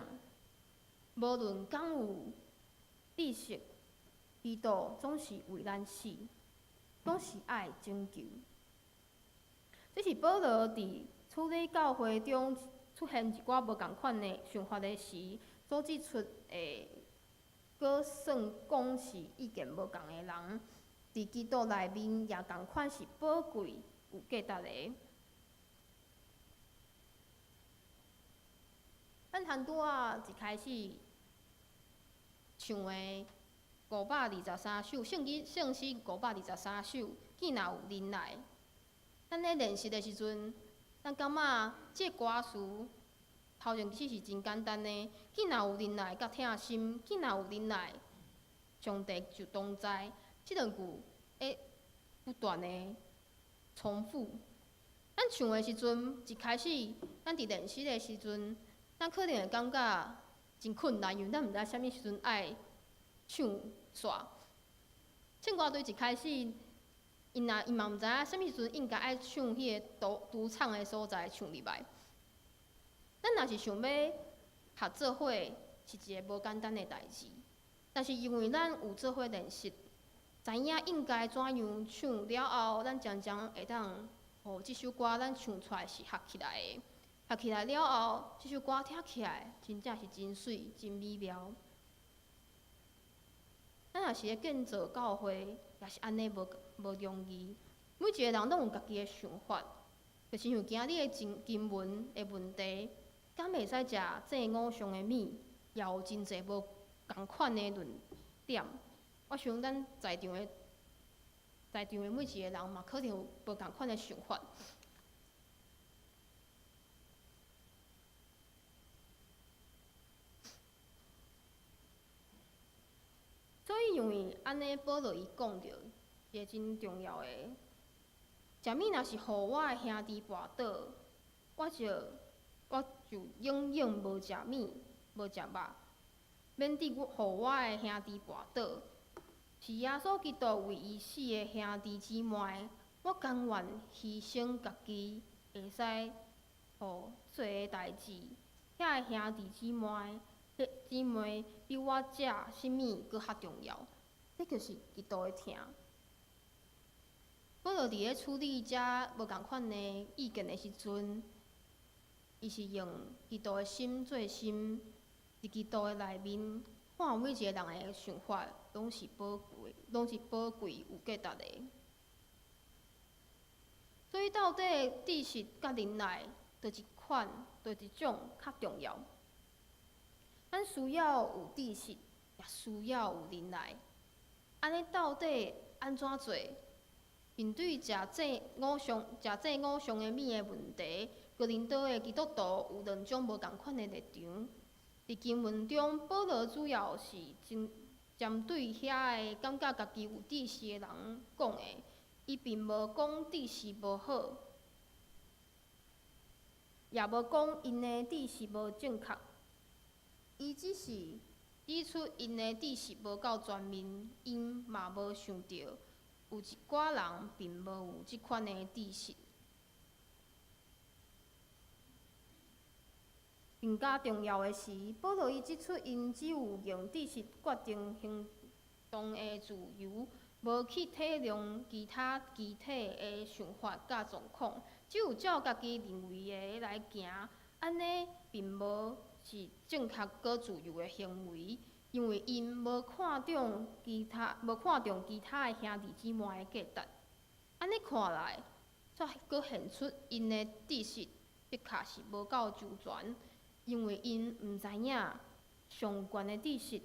Speaker 3: 无论敢有知识，基督总是为咱死，总是爱拯救。这是保罗伫处理教会中出现一寡无共款的想法的时，所指出的，佫算讲是意见无共的人，伫基督内面也共款是宝贵有价值的。咱拄拄仔一开始唱的523首圣诗523首，既若有恁来，咱咧练习的时阵，咱感觉这歌词头前其实是真简单的，既若有恁来甲疼心，既若有恁来，上帝就同在。即两句会不断的重复。咱唱的时阵，一开始咱伫练习的时阵，咱可能会感觉真困难，因为咱毋知啥物时阵爱唱煞。唱歌队一开始，伊嘛毋知影啥物时阵应该爱唱迄个独唱的所在唱入来。咱若是想要合做伙，是一个无简单的代志。但是因为咱有做伙练习，知影应该怎样唱了后，咱渐渐会当，即首歌咱唱出来是合起来的。合起来了后，即首歌听起来真正是真水、真美妙。咱若是咧建造教会，也是安尼无容易。每一个人拢有家己的想法，就是像今日的经文的问题，敢袂使食正午上的米，也有真侪无共款的论点。我想咱在场的每一个人嘛，可能有无共款的想法。所以，因为安尼，保罗伊讲着一个真重要的，食物若是互我的兄弟跋倒，我就永远无食米，无食肉，免得互我的兄弟跋倒。是耶稣基督为伊死的兄弟姊妹，我甘愿牺牲家己，会使互做的代志，遐个兄弟姊妹比我食啥物搁较重要。这就是基督的疼。保罗伫咧处理遮无共款的意见的时阵，伊是用基督的心做心，伫基督的内面，看每一个人的想法，拢是宝贵有价值的。所以到底知识甲忍耐，倒一种较重要？咱需要有知识，也需要有忍耐。安尼到底安怎做？面对食正午上的米的问题，哥林多的基督徒有两种无共款的立场。伫经文中，保罗主要是针对遐个感觉家己有知识的人讲的，伊并无讲知识无好，也无讲因的知识无正确。伊只是指出因的知识无够全面，因嘛无想到有一寡人并无有即款的知识。更加重要的是，保罗伊指出因只有用知识决定行动的自由，无去体谅其他具体的想法甲状况，只有照家己认为的来行，安尼并无是正确搁自由的行为，因为因无看重其他的兄弟姊妹的价值。安尼看来，则搁现出因的知识的确是无够周全，因为因毋知影上悬的知识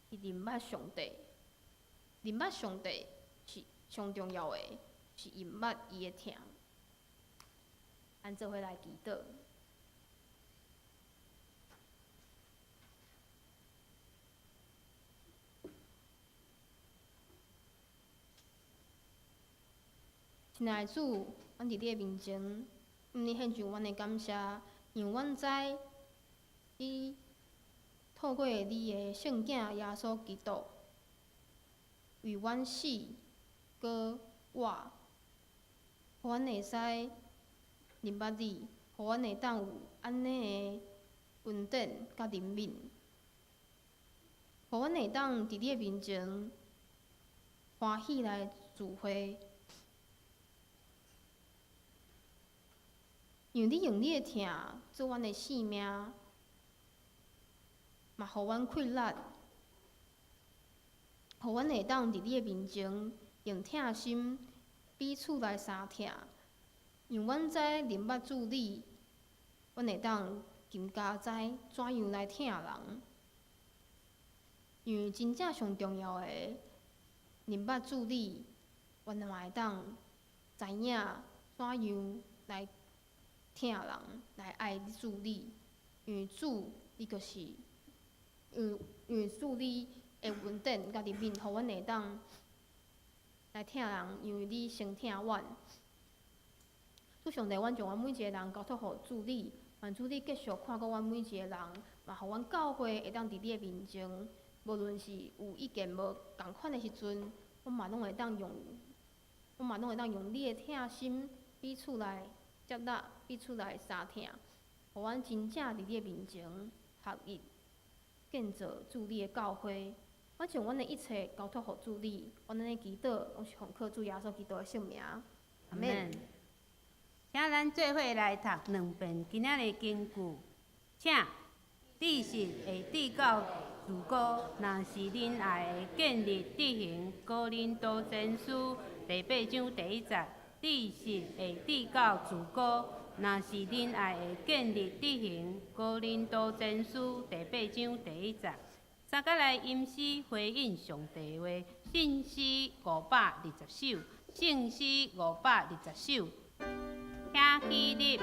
Speaker 3: 是认捌上帝，认捌上帝是上重要的，是认捌伊的疼。咱做伙来祈祷。亲爱的主，阮伫你的面前，毋是献上阮的感谢，因为阮知，你透过你的圣囝耶稣基督，为阮死，搁活，互阮会使认捌你，互阮会当有安尼的恩典甲怜悯，互阮会当伫你的面前欢喜来聚会。因为你用你的疼做阮的性命，嘛互阮快乐，互阮会当伫你的面前用疼心彼此来相疼。因为阮知认捌主你，阮会当更加知怎样来疼人。因为真正上重要的，认捌主你，阮嘛会当知影怎样来疼人，来爱主你。因为主，你就是，因为主你的恩典甲怜悯，互阮会当来疼人，因为你先疼阮。主上帝，阮将阮每一个人交托互主你，愿主你继续看顾阮每一个人，嘛互阮教会会当伫你的面前，无论是有意见无共款的时阵，阮嘛拢会当用你的疼心彼此来接纳，彼此来相疼，互阮真正伫你的面前合一，建造主你的教会。我将阮的一切交托互主你，阮安尼祈祷，拢是奉靠主耶稣基督的圣名。阿免。
Speaker 2: 请咱做伙来读2遍今仔日经句，请知识会指到自古，若是恁爱的建立执行。哥林多前书第8章第1节，知识会指到自古，若是恁爱的建立执行。哥林多前书第8章第1节。三甲来吟诗回应上帝的话，信诗520首，圣诗520首。请起立。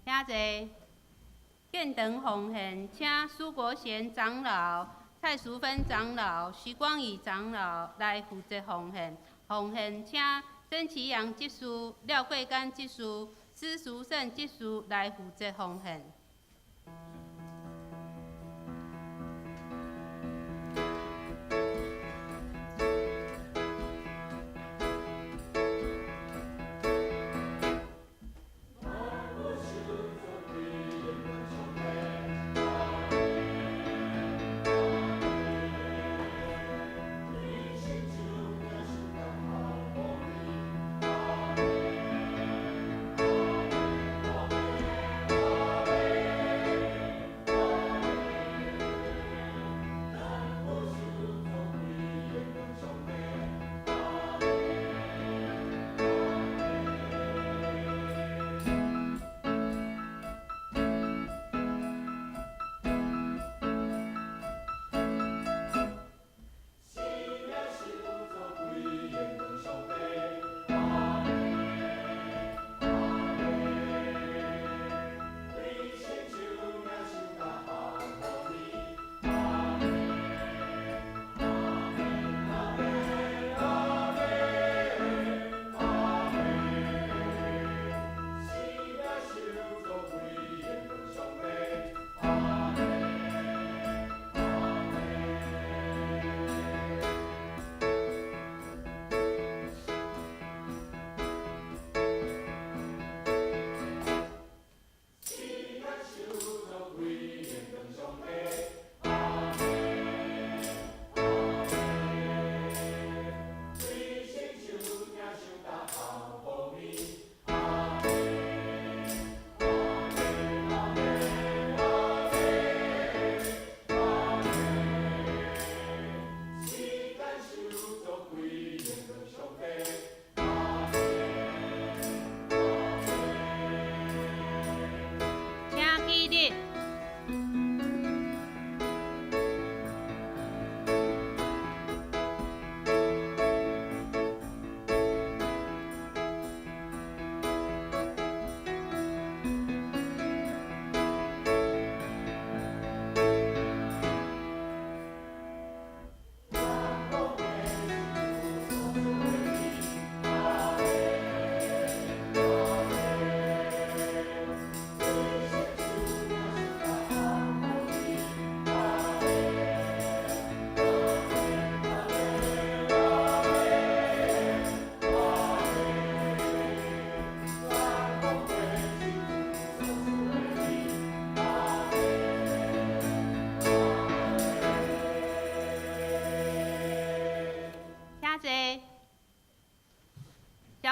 Speaker 2: 请坐。建堂奉献，请苏国贤长老、蔡淑芬长老、徐光义长老来负责奉献。奉献，请曾启阳执事、廖桂干执事、施淑胜执事来负责奉献。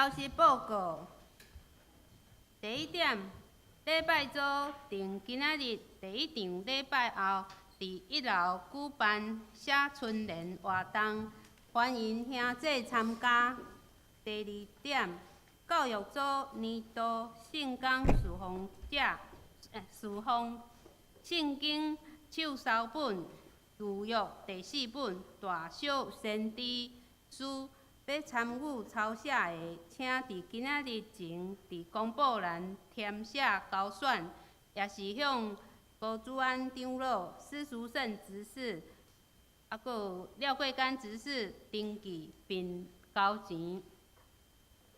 Speaker 2: 消息报告。第一点，礼拜组定今仔日第一场礼拜后，伫1楼举办写春联活动，欢迎兄弟参加。第二点，教育组年度圣经侍奉圣经手抄本预约第4本大小先知书。要参与抄写的，请伫今仔日前伫公布栏填写勾选，也是向高主安长老、施书胜执事，还有廖桂干执事登记并交钱。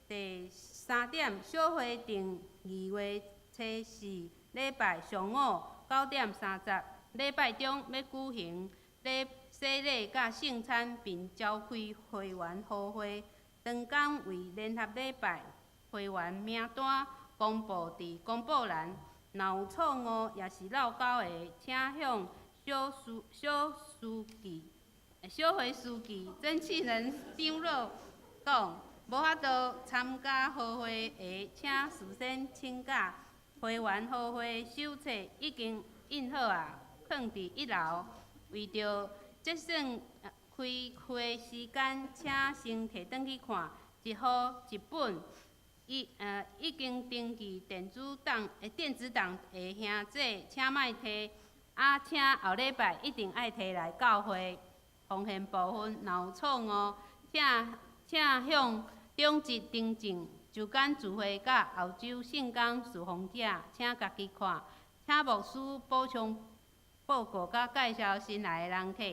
Speaker 2: 第三点，小会定2月初4礼拜上午9点30，礼拜中要举行洗礼甲圣餐，并召开会员好会。当天为联合礼拜，会员名单公布伫公布栏。若有错误也是漏交的，请向小会书记、争取人长老讲。无法度参加好会的，请事先请假。会员好会手册已经印好啊，放伫1楼。为着节省开会时间，请先摕转去看，一号1本。已经登记电子档的兄弟，请莫摕，请后礼拜一定爱摕来教会。奉献部分若有错误，请向中级订正。就间聚会甲后洲圣光侍奉者，请家己看。请牧师补充报告甲介绍新来的人客。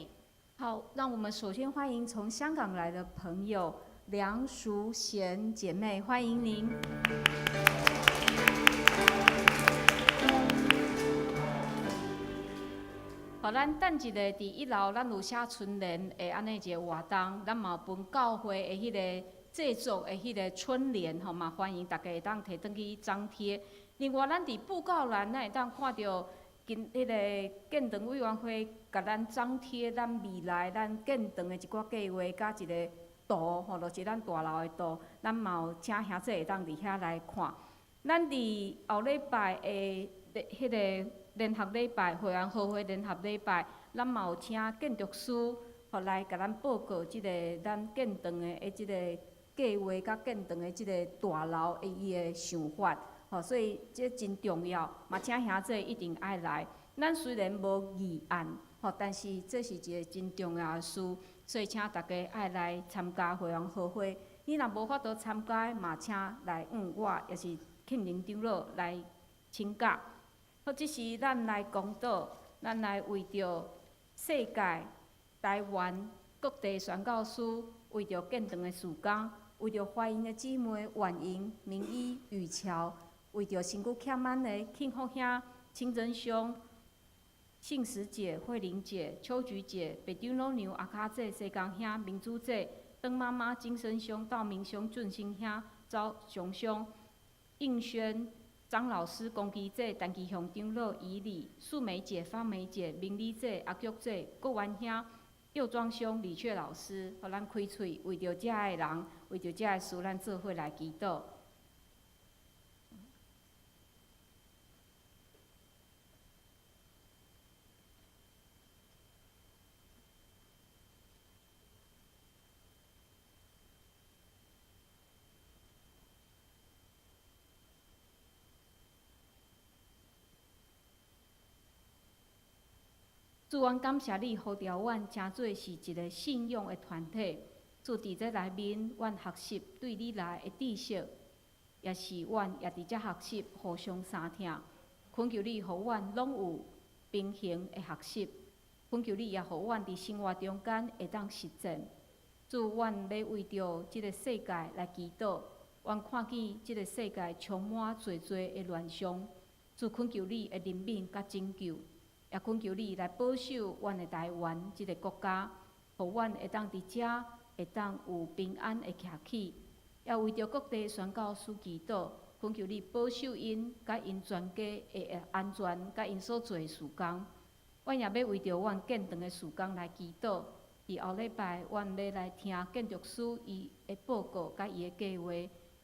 Speaker 4: 好，让我们首先欢迎从香港来的朋友梁淑贤姐妹，欢迎您。好，咱等一个伫1楼，咱有写春联的安尼一个活动，咱嘛分教会的迄个制作的迄个春联，吼嘛欢迎大家会当摕转去张贴。另外，咱伫布告栏，咱会当看到迄个建堂委员会甲咱张贴咱未来咱建堂的一寡计划，甲一个图，吼，就是咱大楼的图，咱嘛有请兄弟会当伫遐来看。咱伫后礼拜的迄个联合礼拜，会员好会联合礼拜，咱嘛有请建筑师，互来甲咱报告即个咱建堂的即个计划，甲建堂的即个大楼的伊的想法，吼，所以这真重要，嘛请兄弟一定爱来。咱虽然无议案，吼，但是这是一个真重要的事，所以请大家爱来参加会员好会。你若无法度参加，嘛请来我，也是庆龄长老来请假。好，这是咱来公道，咱来为着世界、台湾各地宣教师，为着建堂的事工，为着欢迎的姊妹婉莹、明依、雨乔，为着身躯欠满的庆福兄、清真兄、信实姐、慧玲姐、秋菊姐、白长老娘、阿卡姐、西江兄、明珠姐、邓妈妈、金生兄、道明兄、俊兴兄、赵雄兄、应轩。张老师、公基姐、陈其雄长老、怡礼、素梅姐、方梅姐、明理姐、阿菊姐、郭元兄、幼庄兄、李雀老师，互咱开喙，为着遮个人，为着遮个事，咱做伙来祈祷。主，阮感谢你，呼召阮诚做是一个信仰的团体。主伫这内面，阮学习对你来的知识，也是阮也伫遮学习互相相听。恳求你，互阮拢有平衡的学习。恳求你也互阮伫生活中间会当实践。主，阮要为着即个世界来祈祷。阮看见即个世界充满侪的乱象。主，恳求你的怜悯甲拯救。也恳求你来保守阮的台湾即个国家，互阮会当伫遮会当有平安的徛起。也为着各地宣教师祈祷，恳求你保守因，甲因全家的安全，甲因所做的事工。阮也要为着阮建堂的事工来祈祷。伫后礼拜，阮要来听建筑师伊的报告，甲伊的计划。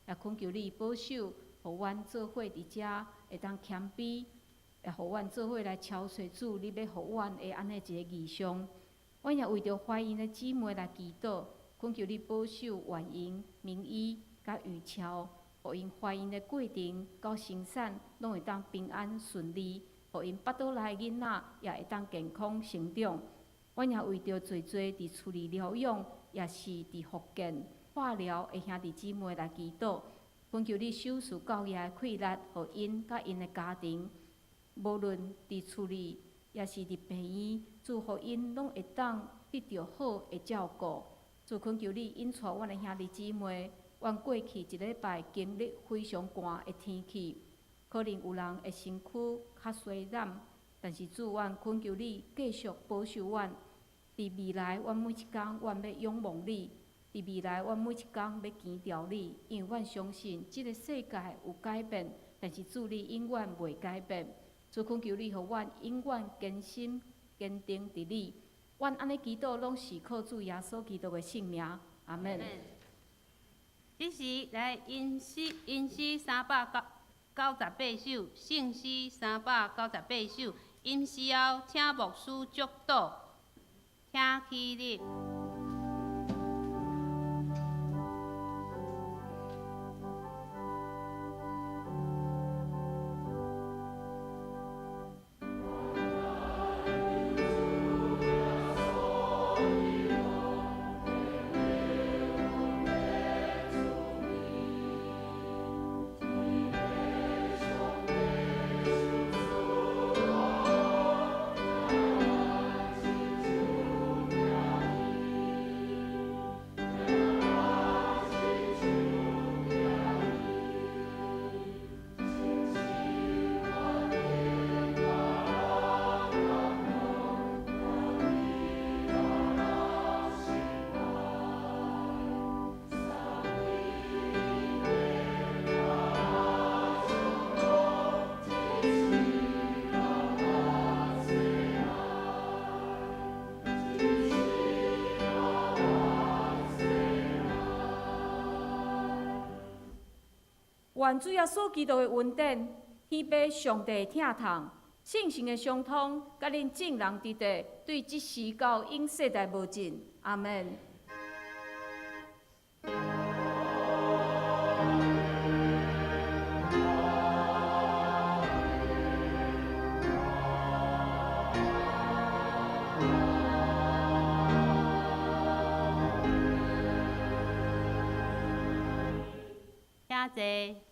Speaker 4: 也恳求你保守，互阮做伙伫遮会当谦卑，也互阮做伙来敲碎主你要互阮的安尼一个意向。阮也为着怀孕的姊妹来祈祷，恳求你保守婉莹、明依甲玉超，互因怀孕的过程到生产拢会当平安顺利，互因腹肚内囡仔也会当健康成长。阮也为着侪伫厝里疗养，也是伫福建化疗的兄弟姊妹来祈祷，恳求你手术教业的气力，互因甲因的家庭，无论伫厝里也是伫病院，祝福因拢会当得到好的照顾。主恳求你引带阮的兄弟姊妹，阮过去一礼拜经历非常寒的天气，可能有人的身躯较衰软，但是主，阮恳求你继续保守阮。伫未来，阮每一天，阮要仰望你；伫未来，阮每一天要行条你，因为阮相信即个世界有改变，但是主你永远袂改变。主恳求你，互阮永远坚心坚定伫你。阮安尼祈祷，拢是靠主耶稣基督的圣名，阿门。
Speaker 2: 这时来因诗398首，圣诗398首，因时后请牧师祝祷，请起立。
Speaker 4: 愿主耶稣基督的恩典，天父上帝疼痛，圣神的相通，甲恁众人伫地，对即时到永世代无尽。阿门。
Speaker 2: 请坐。